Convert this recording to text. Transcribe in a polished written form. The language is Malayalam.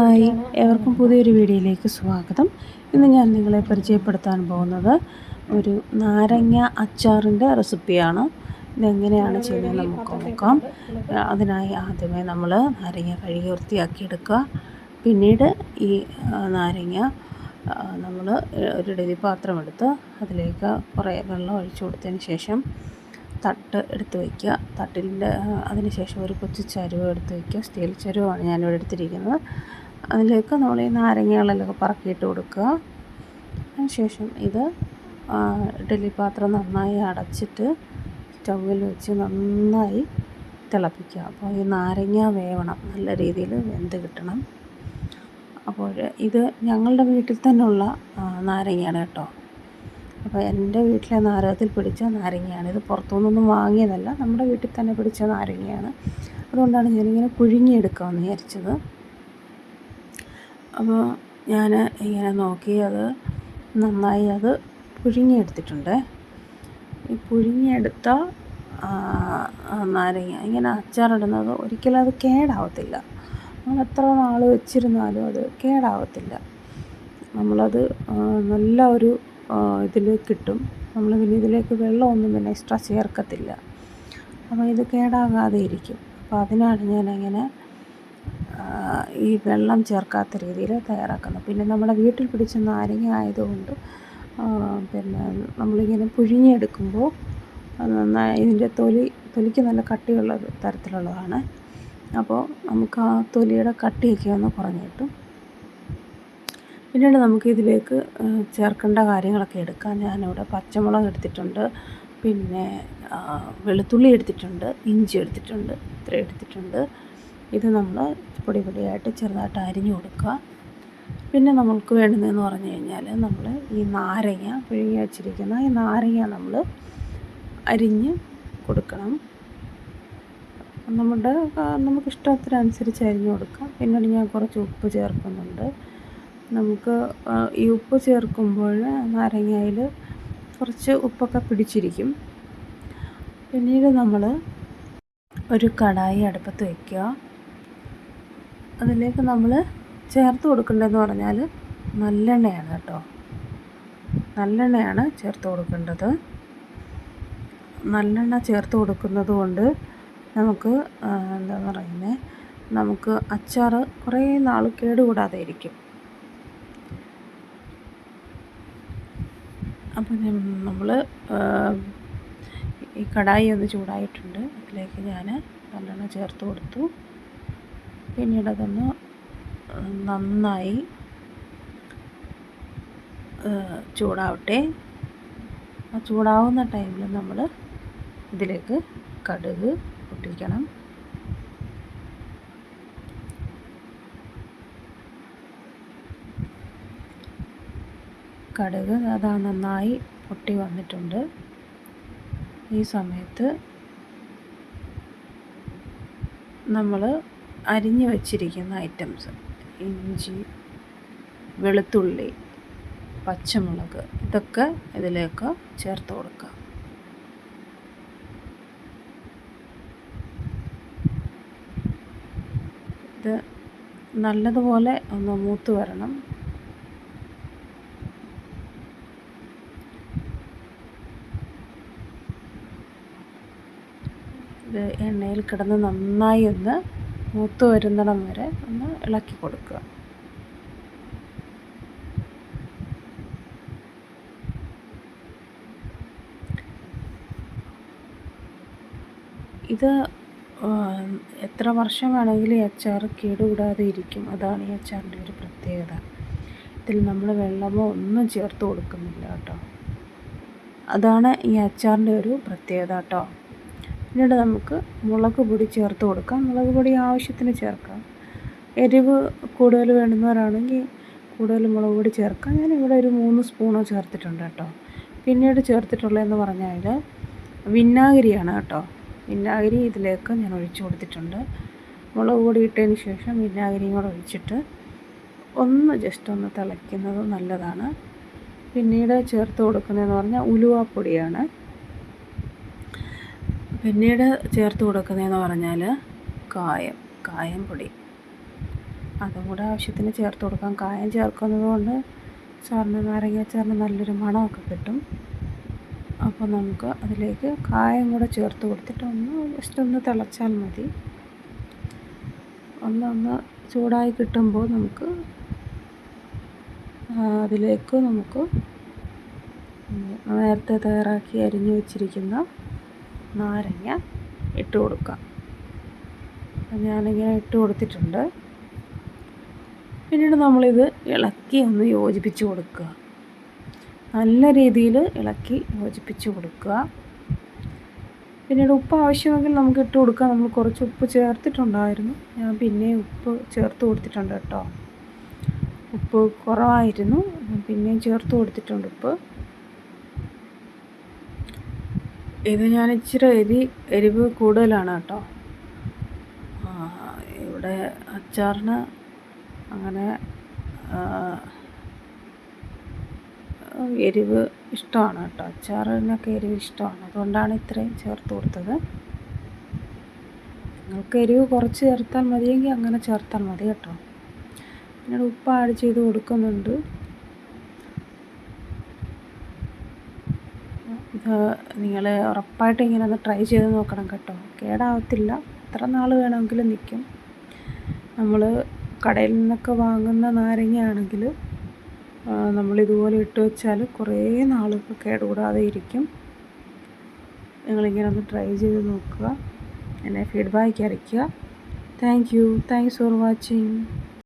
ഹായ്, ഏവർക്കും പുതിയൊരു വീഡിയോയിലേക്ക് സ്വാഗതം. ഇന്ന് ഞാൻ നിങ്ങളെ പരിചയപ്പെടുത്താൻ പോകുന്നത് ഒരു നാരങ്ങ അച്ചാറിൻ്റെ റെസിപ്പിയാണ്. ഇതെങ്ങനെയാണ് ചെയ്യുന്നത് നമുക്ക് നോക്കാം. അതിനായി ആദ്യമേ നമ്മൾ നാരങ്ങ കഴുകി വൃത്തിയാക്കി എടുക്കുക. പിന്നീട് ഈ നാരങ്ങ നമ്മൾ ഒരു ഇഡലി പാത്രം എടുത്ത് അതിലേക്ക് കുറേ വെള്ളം ഒഴിച്ചു കൊടുത്തതിന് ശേഷം തട്ട് എടുത്ത് വയ്ക്കുക. തട്ടിൻ്റെ അതിന് ശേഷം ഒരു കൊച്ചു ചരുവം എടുത്ത് വയ്ക്കുക. സ്റ്റീൽ ചരുവമാണ് ഞാനിവിടെ എടുത്തിരിക്കുന്നത്. അതിലേക്ക് നമ്മൾ ഈ നാരങ്ങകളെല്ലാം പറക്കിയിട്ട് കൊടുക്കുക. അതിന് ശേഷം ഇത് ഇഡലി പാത്രം നന്നായി അടച്ചിട്ട് സ്റ്റൗവിൽ വെച്ച് നന്നായി തിളപ്പിക്കുക. അപ്പോൾ ഈ നാരങ്ങ വേവണം, നല്ല രീതിയിൽ വെന്ത് കിട്ടണം. അപ്പോൾ ഇത് ഞങ്ങളുടെ വീട്ടിൽ തന്നെയുള്ള നാരങ്ങയാണ് കേട്ടോ. അപ്പോൾ എൻ്റെ വീട്ടിലെ നാരകത്തിൽ പിടിച്ച നാരങ്ങയാണ്. ഇത് പുറത്തുനിന്നൊന്നും വാങ്ങിയതല്ല, നമ്മുടെ വീട്ടിൽ തന്നെ പിടിച്ച നാരങ്ങയാണ്. അതുകൊണ്ടാണ് ഞാനിങ്ങനെ പുഴുങ്ങിയെടുക്കാമെന്ന് വിചാരിച്ചത്. അപ്പോൾ ഞാൻ ഇങ്ങനെ നോക്കി അത് നന്നായി അത് പുഴുങ്ങിയെടുത്തിട്ടുണ്ട്. ഈ പുഴുങ്ങിയെടുത്ത നാരങ്ങ ഇങ്ങനെ അച്ചാറിടുന്നത് ഒരിക്കലും അത് കേടാവത്തില്ല. നമ്മൾ എത്ര നാൾ വെച്ചിരുന്നാലും അത് കേടാവത്തില്ല. നമ്മളത് നല്ല ഒരു ഇതിൽ കിട്ടും. നമ്മൾ പിന്നെ ഇതിലേക്ക് വെള്ളമൊന്നും പിന്നെ എക്സ്ട്രാ ചേർക്കത്തില്ല. അപ്പോൾ ഇത് കേടാകാതെ ഇരിക്കും. അപ്പോൾ അതിനാണ് ഞാനങ്ങനെ ഈ വെള്ളം ചേർക്കാത്ത രീതിയിൽ തയ്യാറാക്കുന്നത്. പിന്നെ നമ്മുടെ വീട്ടിൽ പിടിച്ച നാരങ്ങ ആയതുകൊണ്ട് പിന്നെ നമ്മളിങ്ങനെ പുഴുങ്ങിയെടുക്കുമ്പോൾ നന്നായി ഇതിൻ്റെ തൊലിക്ക് നല്ല കട്ടിയുള്ള തരത്തിലുള്ളതാണ്. അപ്പോൾ നമുക്ക് ആ തൊലിയുടെ കട്ടിയൊക്കെ ഒന്ന് കുറഞ്ഞ് കിട്ടും. പിന്നീട് നമുക്ക് ഇതിലേക്ക് ചേർക്കേണ്ട കാര്യങ്ങളൊക്കെ എടുക്കാം. ഞാനിവിടെ പച്ചമുളക് എടുത്തിട്ടുണ്ട്, പിന്നെ വെളുത്തുള്ളി എടുത്തിട്ടുണ്ട്, ഇഞ്ചി എടുത്തിട്ടുണ്ട്, ഇത്രയും എടുത്തിട്ടുണ്ട്. ഇത് നമ്മൾ പൊടിയായിട്ട് ചെറുതായിട്ട് അരിഞ്ഞു കൊടുക്കുക. പിന്നെ നമ്മൾക്ക് വേണ്ടുന്നതെന്ന് പറഞ്ഞു കഴിഞ്ഞാൽ നമ്മൾ ഈ നാരങ്ങ പിഴിഞ്ഞ് വച്ചിരിക്കുന്ന ഈ നാരങ്ങ നമ്മൾ അരിഞ്ഞ് കൊടുക്കണം. നമുക്ക് ഇഷ്ടത്തിനനുസരിച്ച് അരിഞ്ഞു കൊടുക്കാം. പിന്നീട് ഞാൻ കുറച്ച് ഉപ്പ് ചേർക്കുന്നുണ്ട്. നമുക്ക് ഈ ഉപ്പ് ചേർക്കുമ്പോൾ നാരങ്ങയിൽ കുറച്ച് ഉപ്പൊക്കെ പിടിച്ചിരിക്കും. പിന്നീട് നമ്മൾ ഒരു കടായി അടുപ്പത്ത് വയ്ക്കുക. അതിലേക്ക് നമ്മൾ ചേർത്ത് കൊടുക്കേണ്ടതെന്ന് പറഞ്ഞാൽ നല്ലെണ്ണയാണ് കേട്ടോ. നല്ലെണ്ണയാണ് ചേർത്ത് കൊടുക്കേണ്ടത്. നല്ലെണ്ണ ചേർത്ത് കൊടുക്കുന്നത് കൊണ്ട് നമുക്ക് എന്താണെന്ന് പറയുന്നത്, നമുക്ക് അച്ചാർ കുറേ നാൾ കേടുകൂടാതെ ഇരിക്കും. അപ്പം നമ്മൾ ഈ കടായി ഒന്ന് ചൂടായിട്ടുണ്ട്. അതിലേക്ക് ഞാൻ നല്ലെണ്ണ ചേർത്ത് കൊടുത്തു. പിന്നീട് അതൊന്ന് നന്നായി ചൂടാവട്ടെ. ആ ചൂടാവുന്ന ടൈമിൽ നമ്മൾ ഇതിലേക്ക് കടുക് പൊട്ടിക്കണം. കടുക് അതാ നന്നായി പൊട്ടി വന്നിട്ടുണ്ട്. ഈ സമയത്ത് നമ്മൾ അരിഞ്ഞു വച്ചിരിക്കുന്ന ഐറ്റംസ് ഇഞ്ചി, വെളുത്തുള്ളി, പച്ചമുളക് ഇതൊക്കെ ഇതിലേക്ക് ചേർത്ത് കൊടുക്കുക. ഇത് നല്ലതുപോലെ ഒന്ന് മൂത്ത് വരണം. ഇത് എണ്ണയിൽ കിടന്ന് നന്നായി ഒന്ന് മൂത്ത് വരുന്നിടം വരെ ഒന്ന് ഇളക്കി കൊടുക്കുക. ഇത് എത്ര വർഷം വേണമെങ്കിലും ഈ അച്ചാർ കേടുകൂടാതെ ഇരിക്കും. അതാണ് ഈ അച്ചാറിൻ്റെ ഒരു പ്രത്യേകത. ഇതിൽ നമ്മൾ വെള്ളമോ ഒന്നും ചേർത്ത് കൊടുക്കുന്നില്ല കേട്ടോ. അതാണ് ഈ അച്ചാറിൻ്റെ ഒരു പ്രത്യേകത കേട്ടോ. പിന്നീട് നമുക്ക് മുളക് പൊടി ചേർത്ത് കൊടുക്കാം. മുളക് പൊടി ആവശ്യത്തിന് ചേർക്കാം. എരിവ് കൂടുതൽ വേണ്ടുന്നവരാണെങ്കിൽ കൂടുതൽ മുളക് പൊടി ചേർക്കാം. ഞാനിവിടെ ഒരു 3 സ്പൂണോ ചേർത്തിട്ടുണ്ട് കേട്ടോ. പിന്നീട് ചേർത്തിട്ടുള്ളതെന്ന് പറഞ്ഞാൽ വിനാഗിരിയാണ് കേട്ടോ. വിനാഗിരി ഇതിലേക്ക് ഞാൻ ഒഴിച്ചു കൊടുത്തിട്ടുണ്ട്. മുളക് പൊടി ഇട്ടതിന് ശേഷം വിനാഗിരിയും കൂടെ ഒഴിച്ചിട്ട് ജസ്റ്റ് ഒന്ന് തിളയ്ക്കുന്നത് നല്ലതാണ്. പിന്നീട് ചേർത്ത് കൊടുക്കുന്നതെന്ന് പറഞ്ഞാൽ ഉലുവാപ്പൊടിയാണ്. പിന്നീട് ചേർത്ത് കൊടുക്കുന്നതെന്ന് പറഞ്ഞാൽ കായം പൊടി. അതും കൂടെ ആവശ്യത്തിന് ചേർത്ത് കൊടുക്കാം. കായം ചേർക്കുന്നത് കൊണ്ട് നാരങ്ങ അച്ചാറിന് നല്ലൊരു മണമൊക്കെ കിട്ടും. അപ്പോൾ നമുക്ക് അതിലേക്ക് കായം കൂടെ ചേർത്ത് കൊടുത്തിട്ട് ജസ്റ്റ് ഒന്ന് തിളച്ചാൽ മതി. ഒന്ന് ചൂടായി കിട്ടുമ്പോൾ നമുക്ക് അതിലേക്ക് നമുക്ക് നേരത്തെ തയ്യാറാക്കി അരിഞ്ഞു വെച്ചിരിക്കുന്ന നാരങ്ങ ഇട്ട് കൊടുക്കാം. ഞാനിങ്ങനെ ഇട്ട് കൊടുത്തിട്ടുണ്ട്. പിന്നീട് നമ്മളിത് ഇളക്കി ഒന്ന് യോജിപ്പിച്ച് കൊടുക്കുക. നല്ല രീതിയിൽ ഇളക്കി യോജിപ്പിച്ച് കൊടുക്കുക. പിന്നീട് ഉപ്പ് ആവശ്യമെങ്കിൽ നമുക്ക് ഇട്ട് കൊടുക്കാം. നമ്മൾ കുറച്ച് ഉപ്പ് ചേർത്തിട്ടുണ്ടായിരുന്നു. ഞാൻ പിന്നെ ഉപ്പ് ചേർത്ത് കൊടുത്തിട്ടുണ്ട് കേട്ടോ. ഉപ്പ് കുറവായിരുന്നു, പിന്നെയും ചേർത്ത് കൊടുത്തിട്ടുണ്ട് ഉപ്പ്. ഇത് ഞാൻ ഇച്ചിരി എരിവ് കൂടുതലാണ് കേട്ടോ. ഇവിടെ അച്ചാറിന് അങ്ങനെ എരിവ് ഇഷ്ടമാണ് കേട്ടോ. അച്ചാറിനൊക്കെ എരിവ് ഇഷ്ടമാണ്, അതുകൊണ്ടാണ് ഇത്രയും ചേർത്ത് കൊടുത്തത്. നിങ്ങൾക്ക് എരിവ് കുറച്ച് ചേർത്താൽ മതിയെങ്കിൽ അങ്ങനെ ചേർത്താൽ മതി കേട്ടോ. പിന്നീട് ഉപ്പ് ആഡ് ചെയ്ത് കൊടുക്കുന്നുണ്ട്. ഇത് നിങ്ങൾ ഉറപ്പായിട്ട് ഇങ്ങനെ ഒന്ന് ട്രൈ ചെയ്ത് നോക്കണം കേട്ടോ. കേടാവത്തില്ല, എത്ര നാൾ വേണമെങ്കിലും നിൽക്കും. നമ്മൾ കടയിൽ നിന്നൊക്കെ വാങ്ങുന്ന നാരങ്ങയാണെങ്കിൽ നമ്മളിതുപോലെ ഇട്ട് വെച്ചാൽ കുറേ നാളുകൾ കേടുകൂടാതെ ഇരിക്കും. നിങ്ങളിങ്ങനെ ഒന്ന് ട്രൈ ചെയ്ത് നോക്കുക, എന്നെ ഫീഡ്ബാക്ക് അറിയിക്കുക. Thanks for watching.